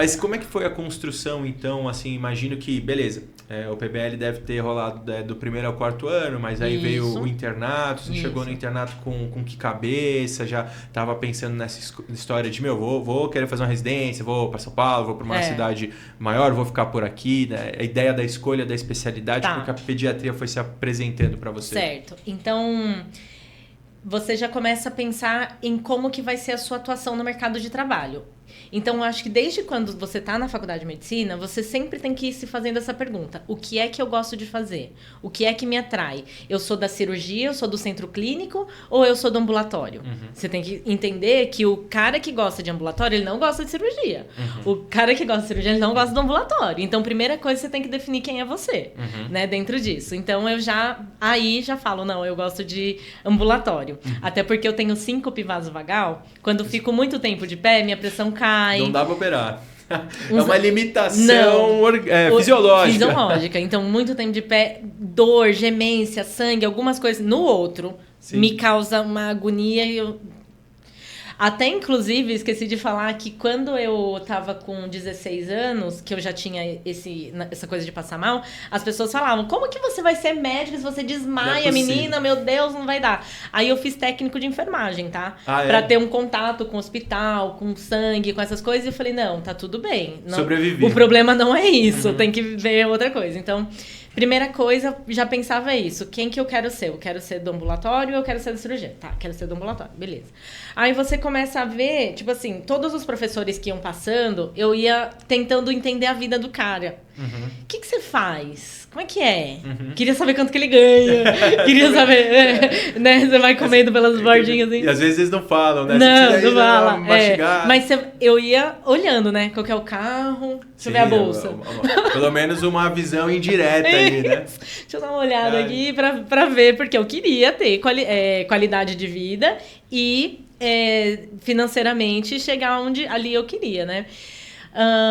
Mas como é que foi a construção, então? Assim, imagino que, beleza, o PBL deve ter rolado do primeiro ao quarto ano, mas aí veio o internato, você chegou no internato com que cabeça? Já estava pensando nessa história de, vou querer fazer uma residência, vou para São Paulo, vou para uma cidade maior, vou ficar por aqui, né? A ideia da escolha da especialidade, como que a pediatria foi se apresentando para você? Certo. Então, você já começa a pensar em como que vai ser a sua atuação no mercado de trabalho. Então, eu acho que desde quando você está na faculdade de medicina, você sempre tem que ir se fazendo essa pergunta. O que é que eu gosto de fazer? O que é que me atrai? Eu sou da cirurgia, eu sou do centro clínico ou eu sou do ambulatório? Você tem que entender que o cara que gosta de ambulatório, ele não gosta de cirurgia. O cara que gosta de cirurgia, ele não gosta do ambulatório. Então, primeira coisa, você tem que definir quem é você, né, dentro disso. Então, eu já falo, não, eu gosto de ambulatório. Até porque eu tenho síncope vasovagal. Quando fico muito tempo de pé, minha pressão cai. Não dá pra operar. É uma limitação fisiológica. Então, muito tempo de pé, dor, gemência, sangue, algumas coisas no outro me causa uma agonia e eu... Até, inclusive, esqueci de falar que quando eu tava com 16 anos, que eu já tinha essa coisa de passar mal, as pessoas falavam, como que você vai ser médica se você desmaia, menina? Meu Deus, não vai dar. Aí eu fiz técnico de enfermagem, tá? Pra ter um contato com o hospital, com sangue, com essas coisas. E eu falei, não, tá tudo bem. Não, sobrevivi. O problema não é isso, tem que ver outra coisa. Então... Primeira coisa, já pensava isso. Quem que eu quero ser? Eu quero ser do ambulatório ou eu quero ser da cirurgia? Tá, quero ser do ambulatório. Beleza. Aí você começa a ver, tipo assim, todos os professores que iam passando, eu ia tentando entender a vida do cara. O que você faz? Como é que é? Queria saber quanto que ele ganha. Queria saber, né? Você vai comendo pelas bordinhas assim. E às vezes eles não falam, né? Não fala. Mas eu ia olhando, né? Qual que é o carro, deixa eu ver a bolsa. Pelo menos uma visão indireta ali, né? Deixa eu dar uma olhada aqui pra ver, porque eu queria ter qualidade de vida e financeiramente chegar onde ali eu queria, né?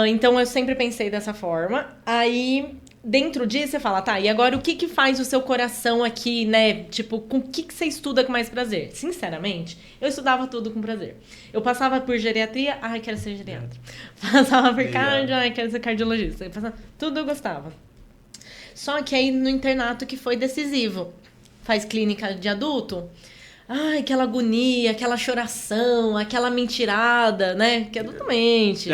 Então eu sempre pensei dessa forma. Aí, dentro disso, você fala, tá, e agora o que faz o seu coração aqui, né? Tipo, com o que você estuda com mais prazer? Sinceramente, eu estudava tudo com prazer. Eu passava por geriatria, quero ser geriatra. Passava por cardio, quero ser cardiologista. Tudo eu gostava. Só que aí no internato que foi decisivo. Faz clínica de adulto. Aquela agonia, aquela choração, aquela mentirada, né? Que é totalmente.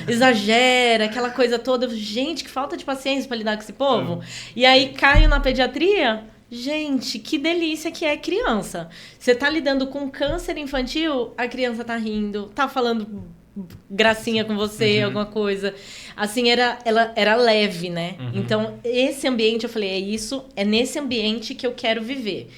Exagera, aquela coisa toda. Gente, que falta de paciência pra lidar com esse povo. E aí caio na pediatria. Gente, que delícia que é criança. Você tá lidando com câncer infantil, a criança tá rindo, tá falando gracinha com você, alguma coisa. Assim, ela era leve, né? Então, esse ambiente, eu falei, é nesse ambiente que eu quero viver.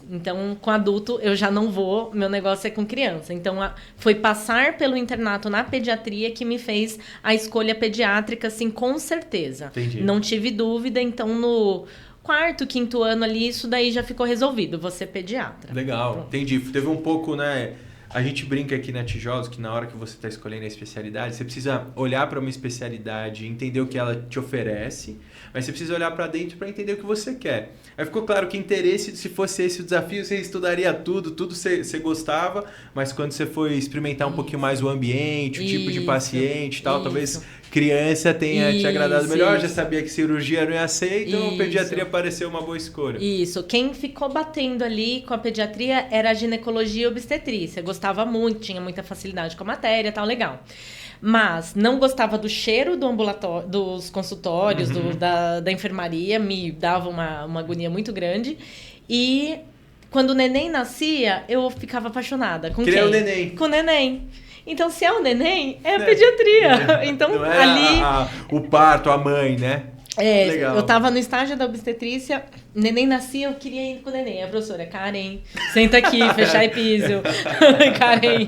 Então, com adulto, eu já não vou, meu negócio é com criança. Então, foi passar pelo internato na pediatria que me fez a escolha pediátrica, assim, com certeza. Entendi. Não tive dúvida, então, no quarto, quinto ano ali, isso daí já ficou resolvido, vou ser pediatra. Legal, pronto. Entendi. Teve um pouco, né... A gente brinca aqui na Tijolos que na hora que você está escolhendo a especialidade, você precisa olhar para uma especialidade, entender o que ela te oferece, mas você precisa olhar para dentro para entender o que você quer. Aí ficou claro que interesse, se fosse esse o desafio, você estudaria tudo você gostava, mas quando você foi experimentar um pouquinho mais o ambiente, o tipo de paciente e tal, talvez criança tenha te agradado melhor, já sabia que cirurgia não ia ser, então pediatria pareceu uma boa escolha. Isso. Quem ficou batendo ali com a pediatria era a ginecologia e obstetrícia. Gostava muito, tinha muita facilidade com a matéria, tal, legal. Mas não gostava do cheiro do ambulatório, dos consultórios, da enfermaria, me dava uma agonia muito grande. E quando o neném nascia, eu ficava apaixonada. Com Queria quem? o neném. Com o neném. Então, se é o neném, é a pediatria. Então, não era ali... o parto, a mãe, né? Legal. Eu tava no estágio da obstetrícia, neném nascia, eu queria ir com o neném. A professora, Karen, senta aqui, fechar episo. Karen,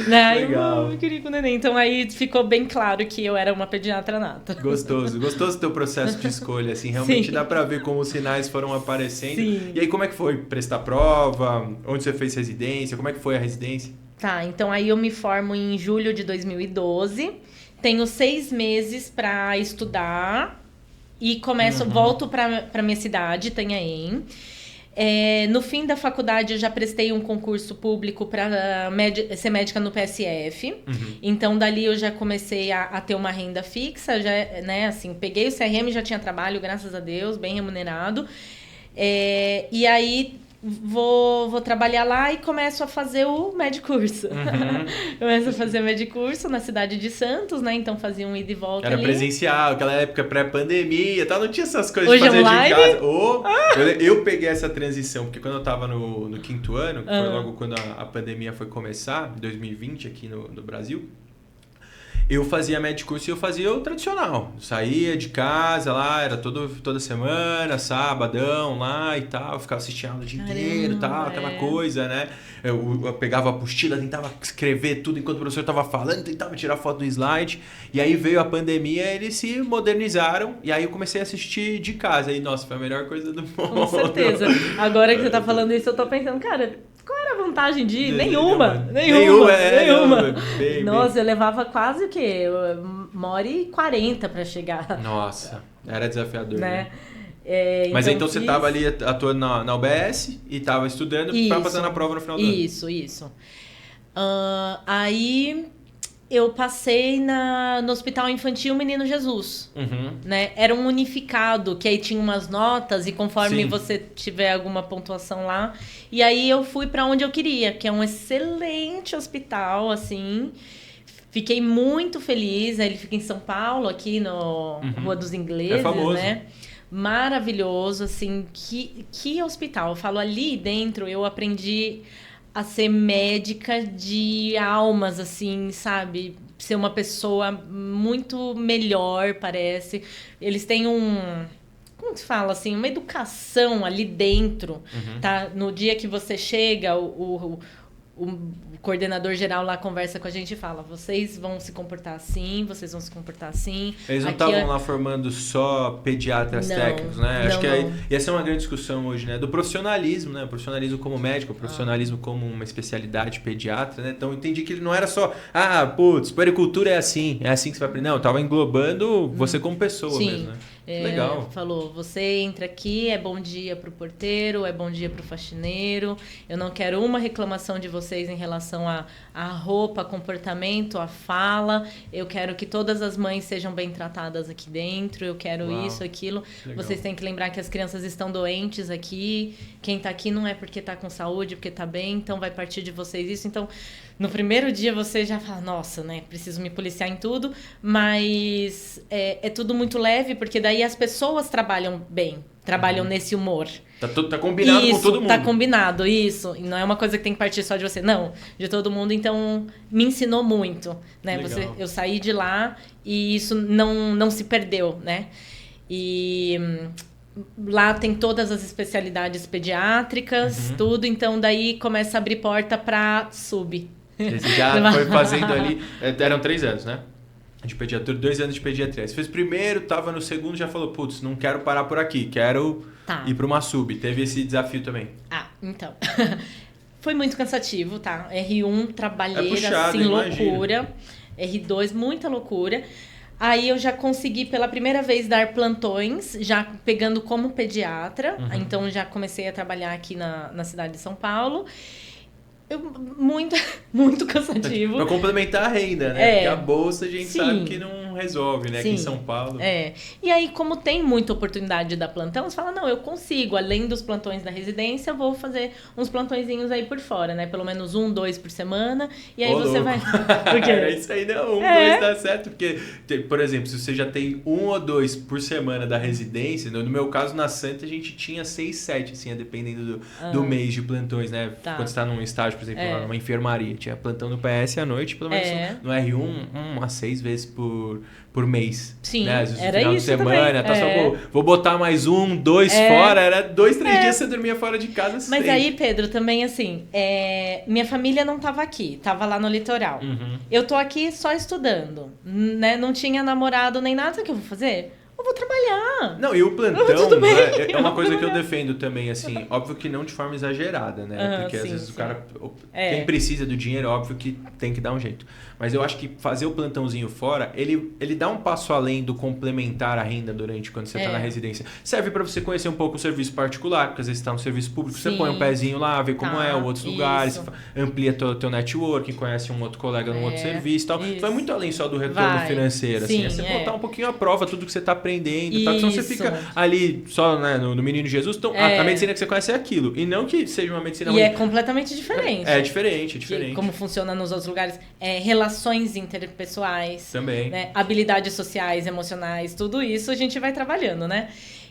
né? Legal. Eu queria ir com o neném. Então aí ficou bem claro que eu era uma pediatra nata. Gostoso o teu processo de escolha, assim, realmente dá pra ver como os sinais foram aparecendo. Sim. E aí como é que foi prestar prova? Onde você fez residência? Como é que foi a residência? Tá, então aí eu me formo em julho de 2012, tenho 6 meses pra estudar e volto pra minha cidade, Itanhaém. No fim da faculdade, eu já prestei um concurso público para ser médica no PSF. Então, dali eu já comecei a ter uma renda fixa. Já, né, assim, peguei o CRM, já tinha trabalho, graças a Deus, bem remunerado. E aí, vou trabalhar lá e começo a fazer o Medicurso. Começo a fazer o Medicurso na cidade de Santos, né? Então fazia um ida e volta. Era ali. Presencial, aquela época pré-pandemia, tal, não tinha essas coisas Hoje de fazer online? de casa. Eu peguei essa transição, porque quando eu tava no 5º ano, que foi logo quando a pandemia foi começar, em 2020 aqui no Brasil, eu fazia Medicurso e eu fazia o tradicional. Eu saía de casa lá, era toda semana, sabadão lá e tal. Ficava assistindo aula o dia inteiro e tal, aquela coisa, né? Eu pegava a apostila, tentava escrever tudo enquanto o professor estava falando, tentava tirar foto do slide. E aí veio a pandemia, eles se modernizaram e aí eu comecei a assistir de casa. E, nossa, foi a melhor coisa do mundo. Com certeza. Agora que você tá falando isso, eu tô pensando, cara, qual era a vantagem de ir? Nenhuma. Nossa, eu levava quase o quê? 1h40 pra chegar. Nossa, era desafiador, né? Mas então você tava ali atuando na UBS e tava estudando para passar na prova no final do ano. Isso. Aí eu passei no Hospital Infantil Menino Jesus, né? Era um unificado, que aí tinha umas notas e conforme você tiver alguma pontuação lá. E aí eu fui para onde eu queria, que é um excelente hospital, assim. Fiquei muito feliz. Ele fica em São Paulo, aqui no Rua dos Ingleses, né? Maravilhoso, assim. Que hospital. Eu falo, ali dentro eu aprendi a ser médica de almas, assim, sabe? Ser uma pessoa muito melhor, parece. Eles têm como se fala assim? Uma educação ali dentro, tá? No dia que você chega, o coordenador geral lá conversa com a gente e fala: vocês vão se comportar assim, vocês vão se comportar assim. Eles não estavam lá formando só pediatras técnicos, né? Acho que essa é uma grande discussão hoje, né? Do profissionalismo, né? O profissionalismo como médico, o profissionalismo como uma especialidade pediatra, né? Então eu entendi que ele não era só, puericultura é assim que você vai aprender. Não, estava englobando você como pessoa mesmo, né? Legal. Falou, você entra aqui, é bom dia pro porteiro, é bom dia pro faxineiro. Eu não quero uma reclamação de vocês em relação à roupa, comportamento, à fala. Eu quero que todas as mães sejam bem tratadas aqui dentro. Eu quero isso, aquilo. Legal. Vocês têm que lembrar que as crianças estão doentes aqui. Quem tá aqui não é porque tá com saúde, porque tá bem. Então vai partir de vocês isso. Então, no primeiro dia você já fala, nossa, né? Preciso me policiar em tudo. Mas é tudo muito leve, porque daí as pessoas trabalham bem. Trabalham nesse humor. Tá combinado com todo mundo. Tá combinado, isso. E não é uma coisa que tem que partir só de você. Não, de todo mundo. Então, me ensinou muito, né? Eu saí de lá e isso não se perdeu, né? E lá tem todas as especialidades pediátricas, tudo. Então, daí começa a abrir porta pra sub. Você já foi fazendo ali... Eram 3 anos, né? De pediatria, 2 anos de pediatria. Você fez o primeiro, tava no segundo, já falou, putz, não quero parar por aqui, quero ir para uma sub. Teve esse desafio também. Então. Foi muito cansativo, tá? R1, trabalheira, puxado, assim, loucura. R2, muita loucura. Aí eu já consegui pela primeira vez dar plantões, já pegando como pediatra. Então já comecei a trabalhar aqui na cidade de São Paulo. Muito cansativo. Pra complementar a renda, né? Porque a bolsa a gente sabe que não resolve, né? Aqui em São Paulo. E aí, como tem muita oportunidade de dar plantão, você fala, não, eu consigo. Além dos plantões da residência, eu vou fazer uns plantõezinhos aí por fora, né? Pelo menos 1, 2 por semana. E aí você vai... Por quê? Isso aí não, 1, 2 dá certo. Porque, por exemplo, se você já tem 1 ou 2 por semana da residência, no meu caso, na Santa, a gente tinha 6, 7, assim, dependendo do mês de plantões, né? Quando você tá num estágio, por exemplo, lá numa enfermaria. Tinha plantão no PS à noite, pelo menos no R1, 1 a 6 vezes por mês. Sim, né? Às vezes, era final isso de semana, também. Só vou botar mais 1, 2 fora. Era 2, 3 dias você dormia fora de casa. Mas sempre. aí, Pedro, também assim, minha família não tava aqui, tava lá no litoral. Eu tô aqui só estudando, né? Não tinha namorado nem nada. O que eu vou fazer? Vou vou trabalhar. Não, e o plantão tudo bem, né, é uma eu coisa vou que eu trabalhar. defendo também, assim, óbvio que não de forma exagerada, né? Porque às Sim, vezes o sim. cara, quem precisa do dinheiro, óbvio que tem que dar um jeito. Mas eu acho que fazer o plantãozinho fora, ele dá um passo além do complementar a renda durante quando você tá na residência. Serve para você conhecer um pouco o serviço particular, porque às vezes você tá no serviço público, você põe um pezinho lá, vê como é, outros lugares, amplia teu networking, conhece um outro colega num outro serviço e tal. Vai muito além só do retorno financeiro, assim. É você botar um pouquinho à prova tudo que você tá aprendendo e tal, senão você fica ali só né, no Menino Jesus. Então, a medicina que você conhece é aquilo. E não que seja uma medicina ruim. E é completamente diferente. É diferente, é diferente. Como funciona nos outros lugares. Relações interpessoais. Também. Né? Habilidades sociais, emocionais, tudo isso a gente vai trabalhando, né?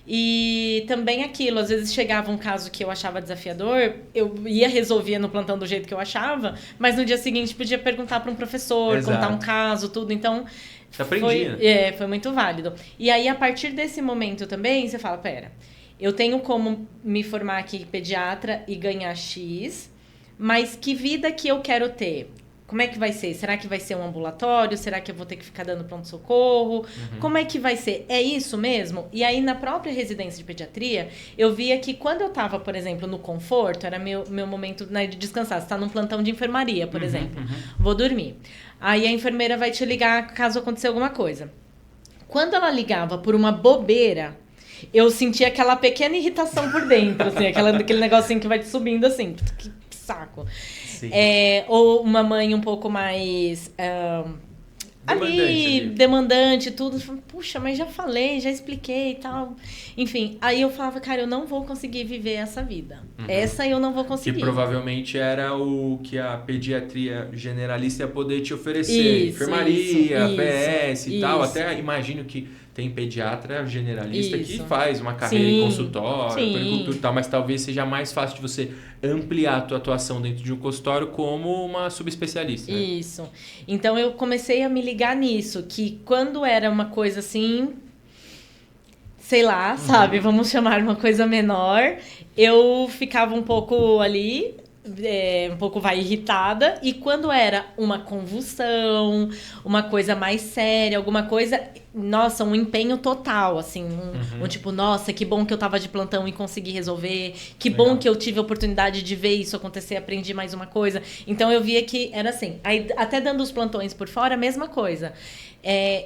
E também aquilo, às vezes chegava um caso que eu achava desafiador, eu resolver no plantão do jeito que eu achava, mas no dia seguinte podia perguntar para um professor, contar um caso, tudo. Então, você aprendia. Foi muito válido. E aí, a partir desse momento também, você fala, pera, eu tenho como me formar aqui pediatra e ganhar X, mas que vida que eu quero ter? Como é que vai ser? Será que vai ser um ambulatório? Será que eu vou ter que ficar dando pronto-socorro? Como é que vai ser? É isso mesmo? E aí, na própria residência de pediatria, eu via que quando eu estava, por exemplo, no conforto, era meu momento né, de descansar. Você está num plantão de enfermaria, por exemplo. Vou dormir. Aí a enfermeira vai te ligar caso aconteça alguma coisa. Quando ela ligava por uma bobeira, eu sentia aquela pequena irritação por dentro, assim, aquele negocinho que vai te subindo assim. Que saco. Ou uma mãe um pouco mais demandante, tudo. Puxa, mas já falei, já expliquei e tal. Enfim, aí eu falava, cara, eu não vou conseguir viver essa vida. Essa eu não vou conseguir. Que provavelmente era o que a pediatria generalista ia poder te oferecer. Isso, enfermaria, PS e tal. Até imagino que tem pediatra generalista que faz uma carreira em consultório, pericultura e tal, mas talvez seja mais fácil de você ampliar a tua atuação dentro de um consultório como uma subespecialista. Né? Isso. Então eu comecei a me ligar nisso, que quando era uma coisa assim, sei lá, sabe, vamos chamar uma coisa menor, eu ficava um pouco ali, um pouco irritada, e quando era uma convulsão, uma coisa mais séria, alguma coisa, nossa, um empenho total, assim, um tipo, nossa, que bom que eu tava de plantão e consegui resolver, que bom que eu tive a oportunidade de ver isso acontecer, aprendi mais uma coisa. Então eu via que era assim, aí, até dando os plantões por fora, a mesma coisa.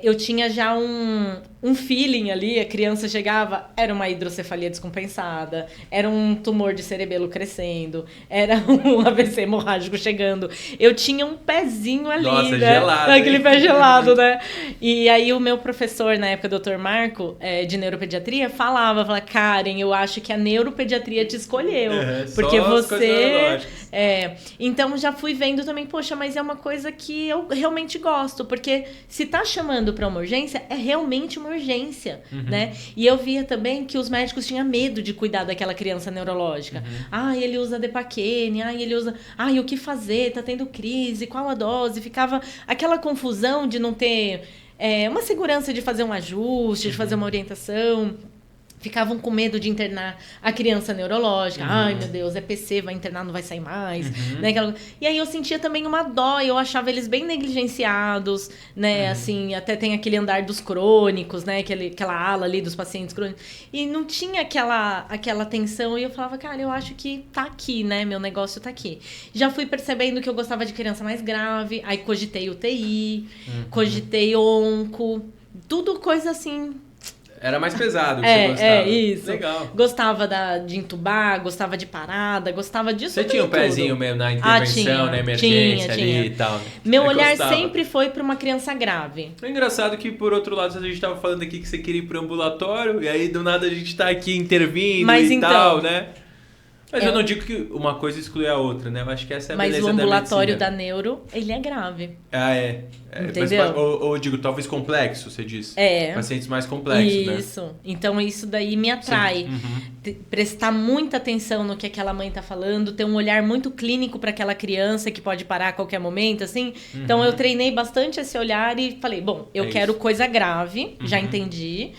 Eu tinha já um feeling ali, a criança chegava, era uma hidrocefalia descompensada, era um tumor de cerebelo crescendo, era um AVC hemorrágico chegando. Eu tinha um pezinho ali, nossa, né? gelado. Aquele pé gelado, né? E aí o meu professor, na época, Dr. Marco, de neuropediatria, falava, Karen, eu acho que a neuropediatria te escolheu. Porque você... Então já fui vendo também, poxa, mas é uma coisa que eu realmente gosto, porque se tá chamando para uma urgência, é realmente uma urgência, né? E eu via também que os médicos tinham medo de cuidar daquela criança neurológica. Ele usa Depaquene, ele usa... o que fazer? Tá tendo crise, qual a dose? Ficava aquela confusão de não ter uma segurança de fazer um ajuste, de fazer uma orientação... Ficavam com medo de internar a criança neurológica. Ai, meu Deus, é PC, vai internar, não vai sair mais. Né? E aí eu sentia também uma dó, eu achava eles bem negligenciados, né? Assim, até tem aquele andar dos crônicos, né? Aquela ala ali dos pacientes crônicos. E não tinha aquela atenção. E eu falava, cara, eu acho que tá aqui, né? Meu negócio tá aqui. Já fui percebendo que eu gostava de criança mais grave. Aí cogitei UTI, cogitei onco. Tudo coisa assim... Era mais pesado que você gostava. Isso. Legal. Gostava de entubar, gostava de parada, gostava disso. Você tinha um pezinho mesmo na intervenção, na emergência ali e tal. Né? Meu olhar sempre foi para uma criança grave. É engraçado que, por outro lado, a gente estava falando aqui que você queria ir para o ambulatório, e aí do nada a gente está aqui intervindo tal, né? Mas eu não digo que uma coisa exclui a outra, né? Eu acho que essa é a beleza da medicina. Mas o ambulatório da neuro, ele é grave. Entendeu? Mas, ou digo, talvez complexo, você diz. Pacientes mais complexos, né? Isso. Então, isso daí me atrai. Prestar muita atenção no que aquela mãe tá falando, ter um olhar muito clínico para aquela criança que pode parar a qualquer momento, assim. Então, eu treinei bastante esse olhar e falei, bom, eu quero coisa grave, já entendi.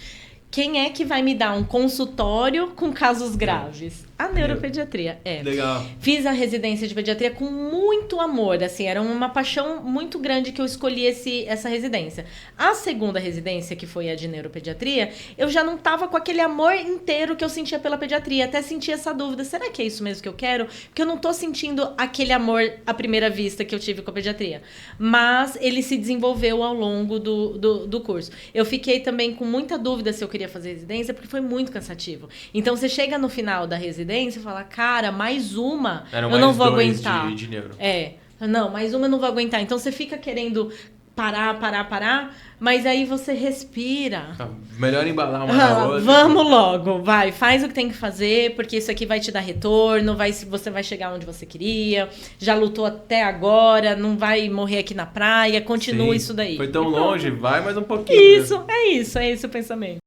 Quem é que vai me dar um consultório com casos graves? A neuropediatria, Legal. Fiz a residência de pediatria com muito amor, assim, era uma paixão muito grande que eu escolhi essa residência. A segunda residência, que foi a de neuropediatria, eu já não tava com aquele amor inteiro que eu sentia pela pediatria, até senti essa dúvida, será que é isso mesmo que eu quero? Porque eu não tô sentindo aquele amor à primeira vista que eu tive com a pediatria, mas ele se desenvolveu ao longo do curso. Eu fiquei também com muita dúvida se eu queria fazer residência, porque foi muito cansativo. Então, você chega no final da residência e fala, cara, mais uma, eu não vou aguentar. De neuro. Não, mais uma eu não vou aguentar. Então, você fica querendo parar, mas aí você respira. Melhor embalar uma na outra. Vamos logo, faz o que tem que fazer, porque isso aqui vai te dar retorno, você vai chegar onde você queria, já lutou até agora, não vai morrer aqui na praia, continua isso daí. Foi tão longe, vai mais um pouquinho. Isso, é esse o pensamento.